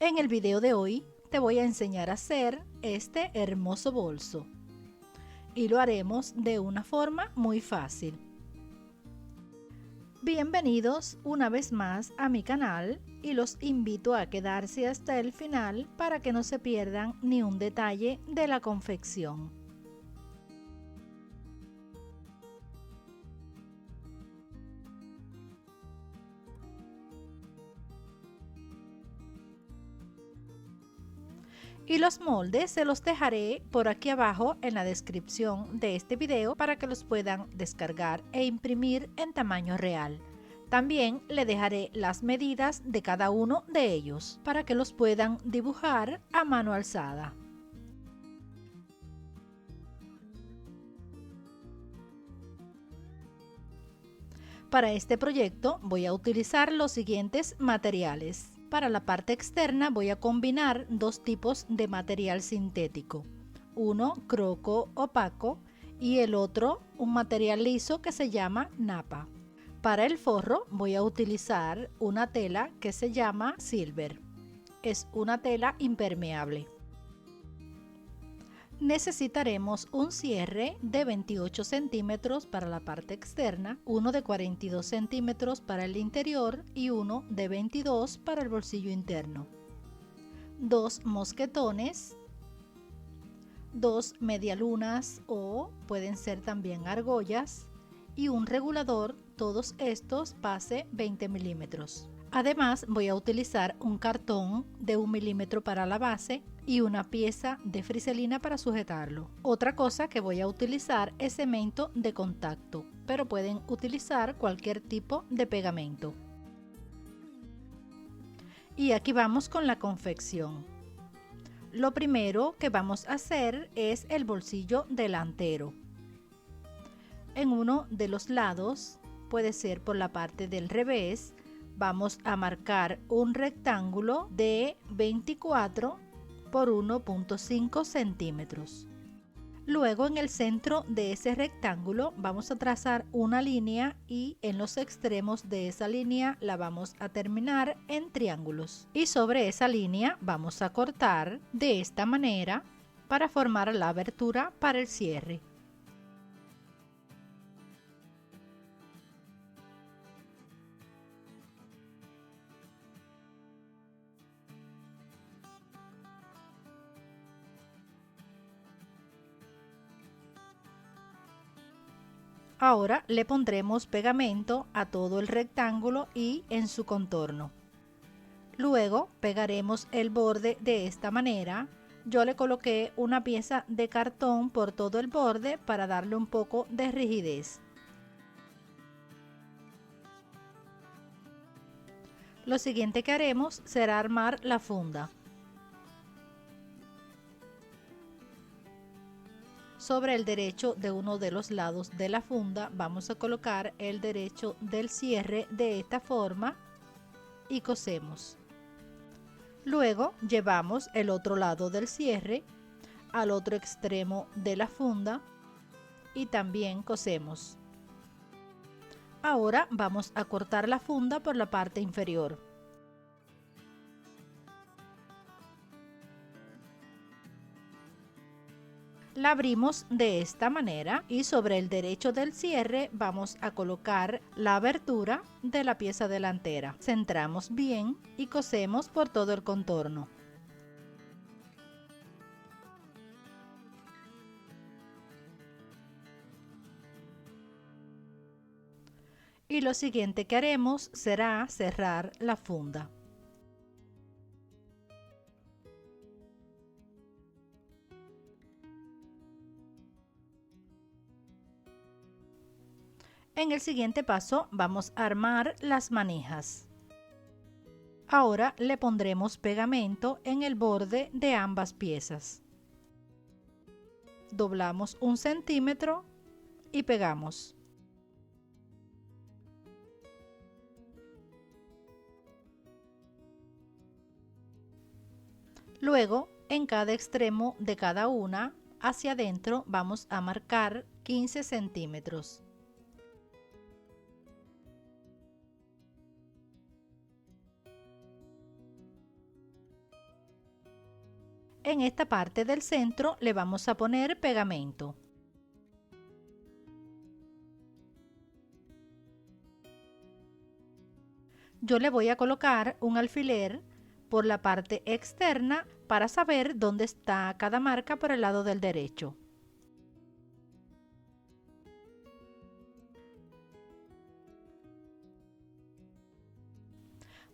En el video de hoy te voy a enseñar a hacer este hermoso bolso y lo haremos de una forma muy fácil. Bienvenidos una vez más a mi canal y los invito a quedarse hasta el final para que no se pierdan ni un detalle de la confección. Y los moldes se los dejaré por aquí abajo en la descripción de este video para que los puedan descargar e imprimir en tamaño real. También le dejaré las medidas de cada uno de ellos para que los puedan dibujar a mano alzada. Para este proyecto voy a utilizar los siguientes materiales. Para la parte externa voy a combinar dos tipos de material sintético. Uno croco opaco y el otro un material liso que se llama napa. Para el forro voy a utilizar una tela que se llama silver. Es una tela impermeable. Necesitaremos un cierre de 28 centímetros para la parte externa, uno de 42 centímetros para el interior y uno de 22 para el bolsillo interno, dos mosquetones, dos medialunas o pueden ser también argollas y un regulador, todos estos pase 20 milímetros. Además voy a utilizar un cartón de 1 milímetro para la base y una pieza de friselina para sujetarlo. Otra cosa que voy a utilizar es cemento de contacto, pero pueden utilizar cualquier tipo de pegamento. Y aquí vamos con la confección. Lo primero que vamos a hacer es el bolsillo delantero. En uno de los lados, puede ser por la parte del revés, vamos a marcar un rectángulo de 24 por 1.5 centímetros. Luego en el centro de ese rectángulo vamos a trazar una línea y en los extremos de esa línea la vamos a terminar en triángulos. Y sobre esa línea vamos a cortar de esta manera para formar la abertura para el cierre. Ahora le pondremos pegamento a todo el rectángulo y en su contorno. Luego pegaremos el borde de esta manera. Yo le coloqué una pieza de cartón por todo el borde para darle un poco de rigidez. Lo siguiente que haremos será armar la funda. Sobre el derecho de uno de los lados de la funda vamos a colocar el derecho del cierre de esta forma y cosemos. Luego llevamos el otro lado del cierre al otro extremo de la funda y también cosemos. Ahora vamos a cortar la funda por la parte inferior. La abrimos de esta manera y sobre el derecho del cierre vamos a colocar la abertura de la pieza delantera. Centramos bien y cosemos por todo el contorno. Y lo siguiente que haremos será cerrar la funda. En el siguiente paso vamos a armar las manijas. Ahora le pondremos pegamento en el borde de ambas piezas. Doblamos 1 centímetro y pegamos. Luego, en cada extremo de cada una, hacia adentro vamos a marcar 15 centímetros. En esta parte del centro le vamos a poner pegamento. Yo le voy a colocar un alfiler por la parte externa para saber dónde está cada marca por el lado del derecho.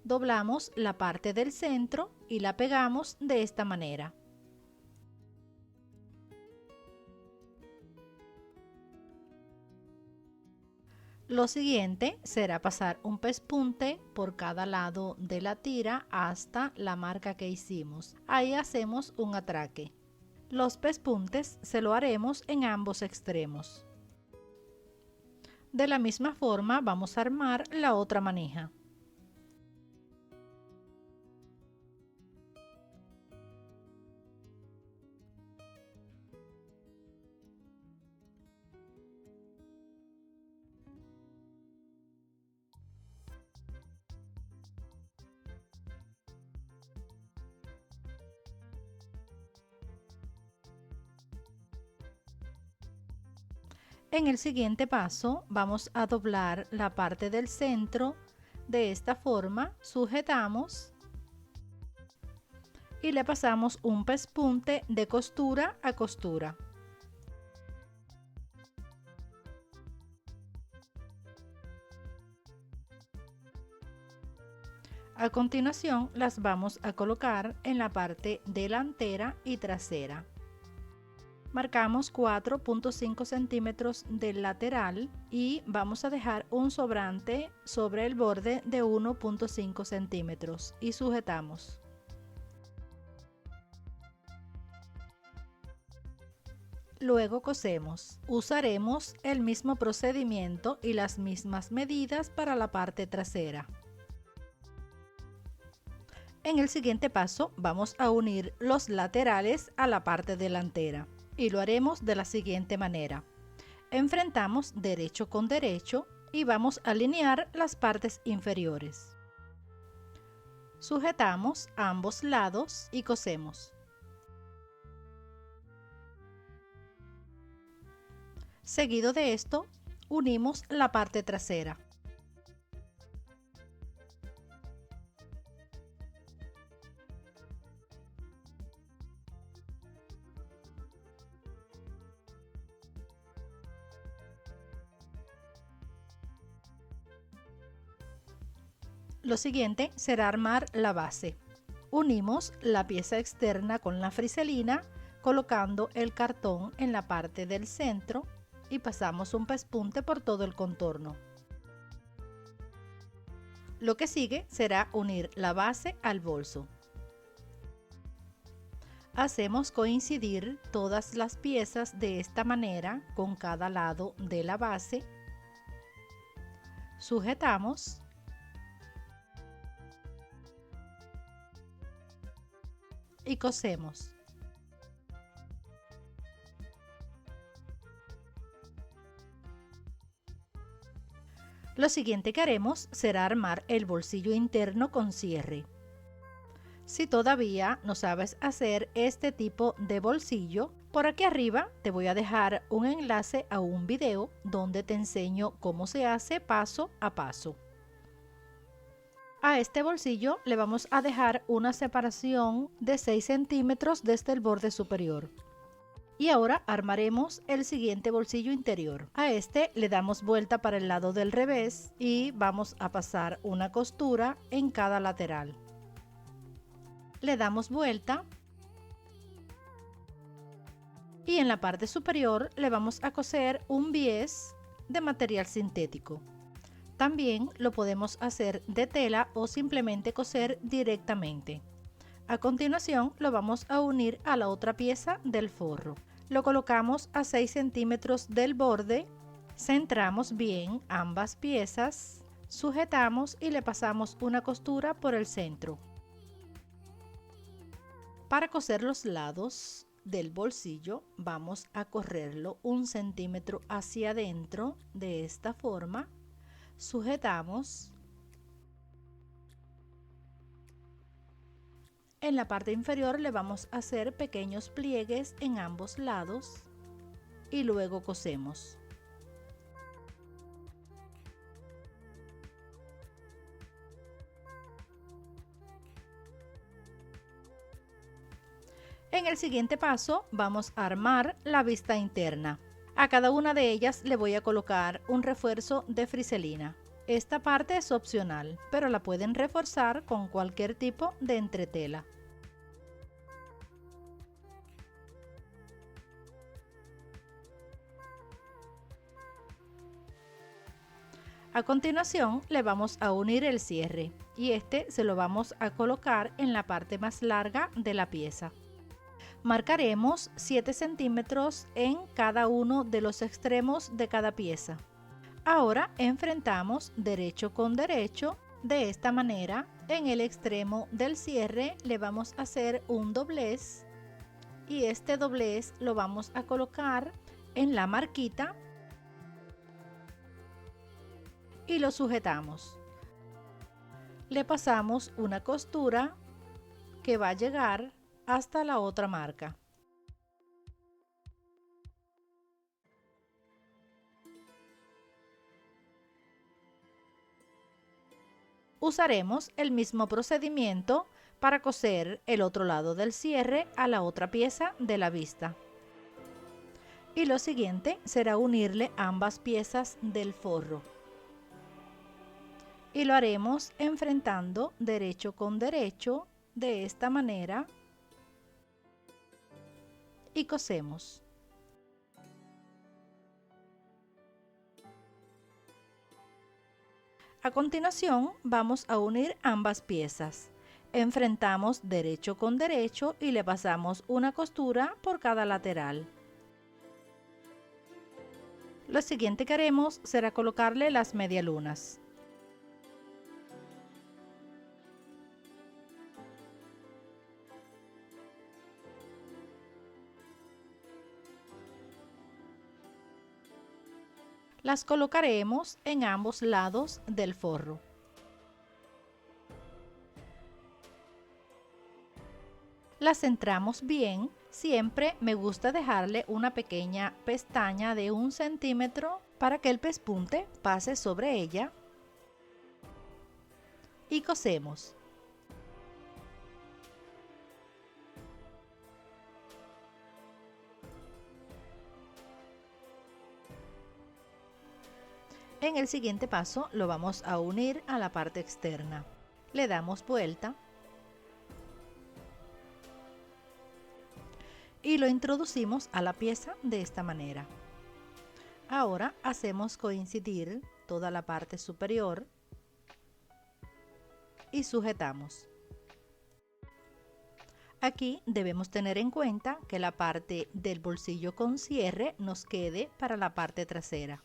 Doblamos la parte del centro y la pegamos de esta manera. Lo siguiente será pasar un pespunte por cada lado de la tira hasta la marca que hicimos. Ahí hacemos un atraque. Los pespuntes se lo haremos en ambos extremos. De la misma forma vamos a armar la otra manija. En el siguiente paso vamos a doblar la parte del centro de esta forma, sujetamos y le pasamos un pespunte de costura a costura. A continuación las vamos a colocar en la parte delantera y trasera. Marcamos 4.5 centímetros del lateral y vamos a dejar un sobrante sobre el borde de 1.5 centímetros y sujetamos. Luego cosemos. Usaremos el mismo procedimiento y las mismas medidas para la parte trasera. En el siguiente paso vamos a unir los laterales a la parte delantera. Y lo haremos de la siguiente manera. Enfrentamos derecho con derecho y vamos a alinear las partes inferiores. Sujetamos ambos lados y cosemos. Seguido de esto, unimos la parte trasera. Lo siguiente será armar la base. Unimos la pieza externa con la friselina, colocando el cartón en la parte del centro y pasamos un pespunte por todo el contorno. Lo que sigue será unir la base al bolso. Hacemos coincidir todas las piezas de esta manera con cada lado de la base. Sujetamos. Y cosemos. Lo siguiente que haremos será armar el bolsillo interno con cierre. Si todavía no sabes hacer este tipo de bolsillo, por aquí arriba te voy a dejar un enlace a un video donde te enseño cómo se hace paso a paso. A este bolsillo le vamos a dejar una separación de 6 centímetros desde el borde superior. Y ahora armaremos el siguiente bolsillo interior. A este le damos vuelta para el lado del revés y vamos a pasar una costura en cada lateral. Le damos vuelta y en la parte superior le vamos a coser un bies de material sintético. También lo podemos hacer de tela o simplemente coser directamente. A continuación lo vamos a unir a la otra pieza del forro. Lo colocamos a 6 centímetros del borde, centramos bien ambas piezas, sujetamos y le pasamos una costura por el centro. Para coser los lados del bolsillo vamos a correrlo 1 centímetro hacia adentro de esta forma. Sujetamos En la parte inferior le vamos a hacer pequeños pliegues en ambos lados y luego cosemos. En el siguiente paso vamos a armar la vista interna. A cada una de ellas le voy a colocar un refuerzo de friselina. Esta parte es opcional, pero la pueden reforzar con cualquier tipo de entretela. A continuación le vamos a unir el cierre y este se lo vamos a colocar en la parte más larga de la pieza. Marcaremos 7 centímetros en cada uno de los extremos de cada pieza. Ahora enfrentamos derecho con derecho. De esta manera, en el extremo del cierre le vamos a hacer un doblez y este doblez lo vamos a colocar en la marquita y lo sujetamos. Le pasamos una costura que va a llegar hasta la otra marca. Usaremos el mismo procedimiento para coser el otro lado del cierre a la otra pieza de la vista. Y lo siguiente será unirle ambas piezas del forro. Y lo haremos enfrentando derecho con derecho de esta manera y cosemos. A continuación vamos a unir ambas piezas. Enfrentamos derecho con derecho y le pasamos una costura por cada lateral. Lo siguiente que haremos será colocarle las medialunas. Las colocaremos en ambos lados del forro. Las centramos bien. Siempre me gusta dejarle una pequeña pestaña de 1 centímetro para que el pespunte pase sobre ella. Y cosemos. En el siguiente paso lo vamos a unir a la parte externa. Le damos vuelta y lo introducimos a la pieza de esta manera. Ahora hacemos coincidir toda la parte superior y sujetamos. Aquí debemos tener en cuenta que la parte del bolsillo con cierre nos quede para la parte trasera.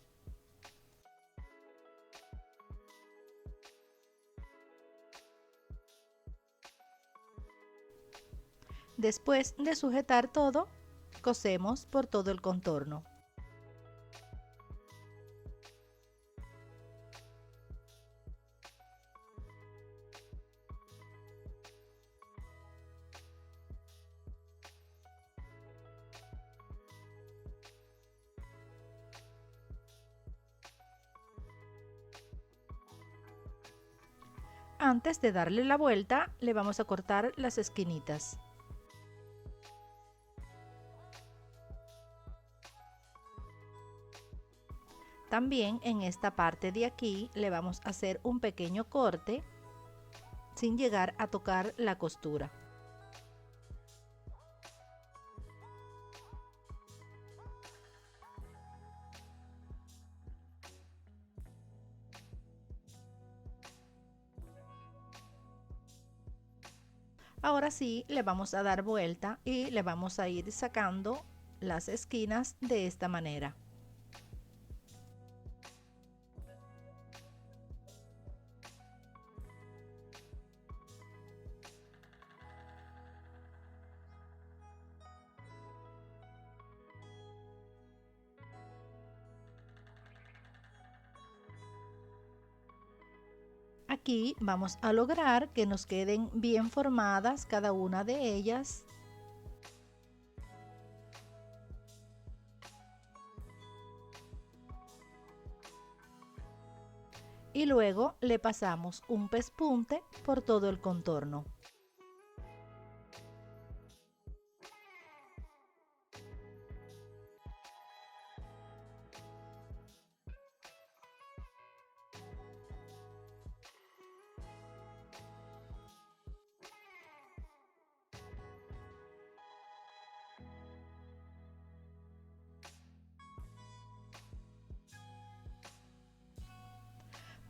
Después de sujetar todo, cosemos por todo el contorno. Antes de darle la vuelta, le vamos a cortar las esquinitas. También en esta parte de aquí le vamos a hacer un pequeño corte sin llegar a tocar la costura. Ahora sí le vamos a dar vuelta y le vamos a ir sacando las esquinas de esta manera. Aquí vamos a lograr que nos queden bien formadas cada una de ellas. Y luego le pasamos un pespunte por todo el contorno.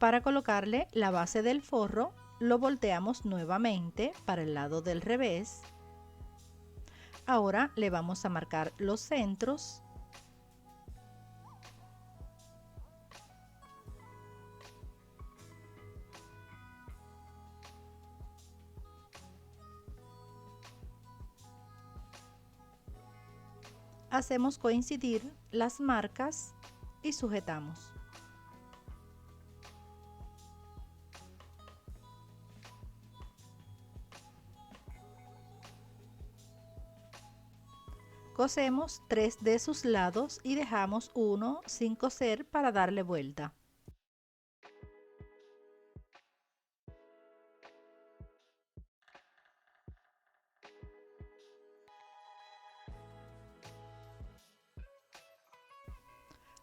Para colocarle la base del forro, lo volteamos nuevamente para el lado del revés. Ahora le vamos a marcar los centros. Hacemos coincidir las marcas y sujetamos. Cosemos 3 de sus lados y dejamos uno sin coser para darle vuelta.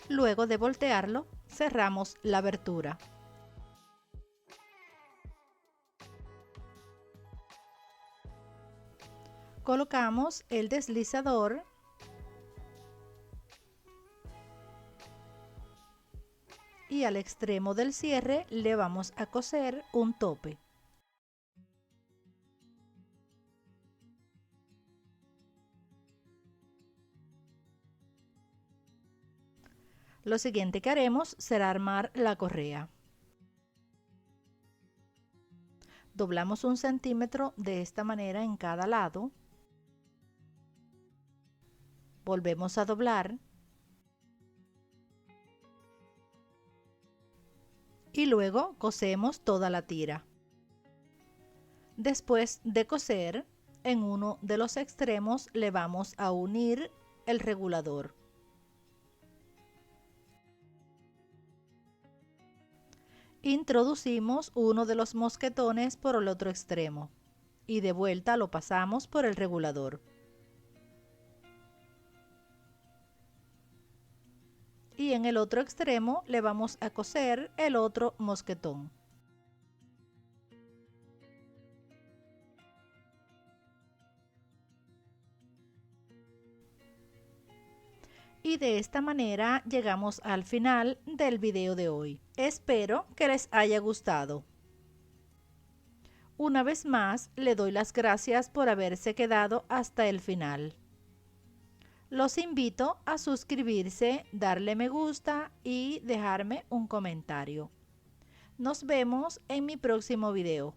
Luego de voltearlo, cerramos la abertura. Colocamos el deslizador y al extremo del cierre le vamos a coser un tope. Lo siguiente que haremos será armar la correa. Doblamos 1 centímetro de esta manera en cada lado. Volvemos a doblar. Y luego cosemos toda la tira. Después de coser, en uno de los extremos le vamos a unir el regulador. Introducimos uno de los mosquetones por el otro extremo y de vuelta lo pasamos por el regulador. Y en el otro extremo le vamos a coser el otro mosquetón. Y de esta manera llegamos al final del video de hoy. Espero que les haya gustado. Una vez más, le doy las gracias por haberse quedado hasta el final. Los invito a suscribirse, darle me gusta y dejarme un comentario. Nos vemos en mi próximo video.